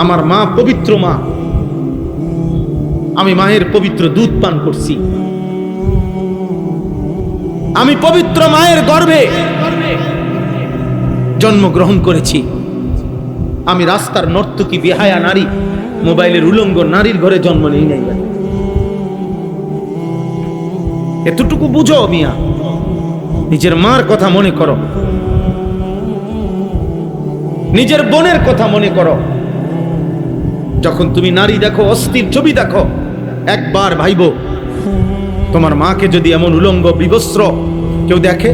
আমার মা পবিত্র মা, আমি মায়ের পবিত্র দুধ পান করছি, আমি পবিত্র মায়ের গর্ভে জন্মগ্রহণ করেছি। আমি রাস্তার নর্তকী বেহায়া নারী, মোবাইলের উলঙ্গ নারীর ঘরে জন্ম নেই নাই। এতটুকু বুঝো মিয়া, নিজের মার কথা মনে করো, নিজের বোনের কথা মনে করো। যখন তুমি নারী দেখো, অস্থির ছবি দেখো, একবার ভাইবো তোমার মাকে যদি এমন উলঙ্গ বিবস্ত্র কেউ দেখে,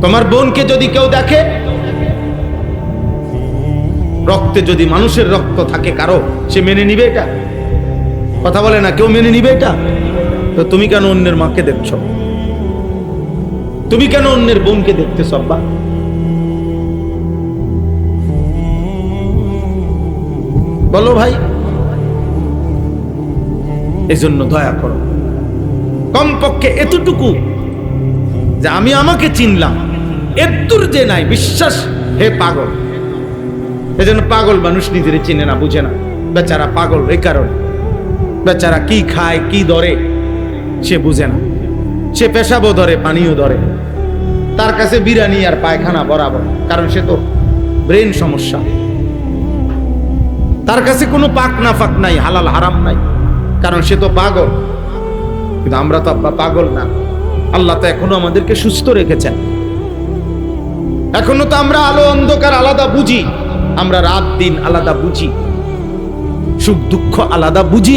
তোমার বোনকে যদি কেউ দেখে, রক্তে যদি মানুষের রক্ত থাকে কারো, সে মেনে নিবে এটা? কথা বলে না, কেউ মেনে নিবে এটা? তো তুমি কেন অন্যের মাকে দেখছো? তুমি কেন অন্যের বোনকে দেখতেছ? আব্বা বলো ভাই। এজন্য দয়া করো, কমপক্ষে এতটুকু যে আমি আমাকে চিনলাম, এত্তুর যে নাই বিশ্বাস। হে পাগল, এজন্য পাগল মানুষ নিজের চিনে না, বুঝে না। বেচারা পাগল এই কারণে, বেচারা কি খায় কি ধরে সে বুঝে না। সে পেশাবও ধরে, পানিও ধরে, তার কাছে বিরিয়ানি আর পায়খানা বরাবর, কারণ সে তো ব্রেন সমস্যা। তার কাছে কোনো পাক না ফাক নাই, হালাল হারাম নাই, কারণ সে তো পাগল। কিন্তু আমরা তো আব্বা পাগল না। আল্লাহ তো এখনো আমাদেরকে সুস্থ রেখেছেন। এখনো তো আমরা আলো অন্ধকার আলাদা বুঝি, আমরা রাত দিন আলাদা বুঝি, সুখ দুঃখ আলাদা বুঝি।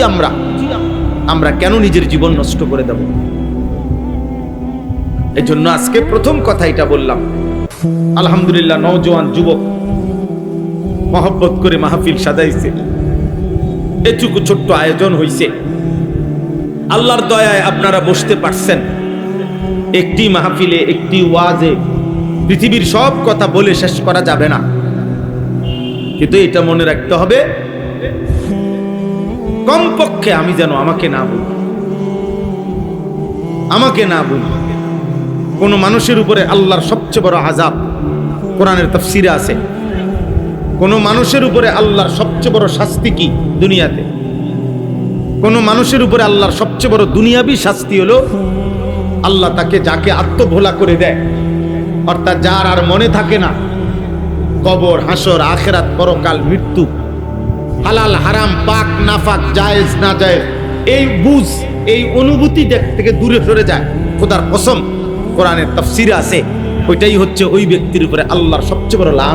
আমরা কেন নিজের জীবন নষ্ট করে দেব? এই জন্য আজকে প্রথম কথা এটা বললাম। আলহামদুলিল্লাহ, নওজোয়ান যুবক মহব্বত করে মাহফিল সাজাইছে, এটুকু ছোট্ট আয়োজন হইছে। আল্লাহর দয়ায় আপনারা বসতে পারছেন। একটি মাহফিলে, একটি ওয়াজে পৃথিবীর সব কথা বলে শেষ করা যাবে না, কিন্তু এটা মনে রাখতে হবে, কমপক্ষে আমি যেন আমাকে না বলি, আমাকে না বলি। কোন মানুষের উপরে আল্লাহর সবচেয়ে বড় আযাব কোরআনের তাফসীরে আছে। কোন মানুষের উপরে আল্লাহর সবচেয়ে বড় শাস্তি কি দুনিয়াতে? কোন মানুষের উপরে আল্লাহর সবচেয়ে বড় দুনিয়াবী শাস্তি হলো, আল্লাহ তাকে যাকে আত্মভোলা করে দেয়, অর্থাৎ যার আর মনে থাকে না কবর, হাসর, আখিরাত, পরকাল, মৃত্যু, হালাল হারাম, পাক নাফাক, জায়েজ না জায়েজ, এই বুঝ, এই অনুভূতি থেকে দূরে সরে যায়। খোদার কসম, কোরআনের তাফসীরে আছে, ওইটাই হচ্ছে ওই ব্যক্তির উপরে আল্লাহর সবচেয়ে বড় লানত।